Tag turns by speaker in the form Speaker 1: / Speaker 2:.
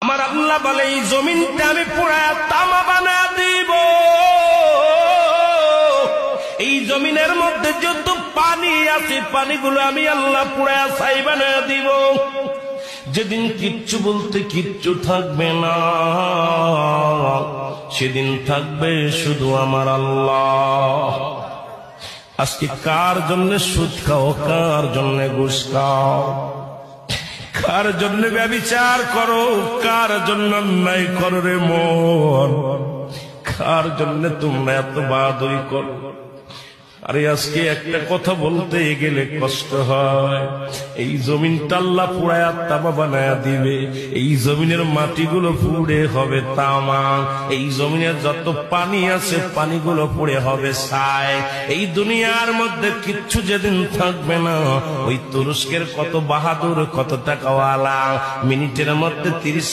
Speaker 1: আমার আল্লাহ বলে এই জমিনটা আমি পুরায়া তামা বানা দিব। এই জমিনের মধ্যে যত পানি আছে পানিগুলো আমি আল্লাহ পুরায়া ছাই বানা দিব। যেদিন কিচ্ছু বলতে কিচ্ছু থাকবে না, সেদিন থাকবে শুধু আমার আল্লাহ। আজকে কার জন্য সুদ খাও, কার জন্য ঘুষ খাও, কার জন্য ব্যভিচার করো, কার জন্য অন্যায় করো রে মন, কার জন্য তোমরা এত বাহাদুরি করো। আরে আজকে একটা কথা বলতে গেলে কষ্ট হয়। এই জমিনটা আল্লাহ পুরায়া তামা বানায়া দিবে। এই জমিনের মাটিগুলো পুড়ে হবে তামা। এই জমিনের যত পানি আছে পানিগুলো পুড়ে হবে ছাই। এই দুনিয়ার মধ্যে কিচ্ছু যেদিন থাকবে না, ওই তুরস্কের কত বাহাদুর, কত টাকাওয়ালা মিনিটের মধ্যে 30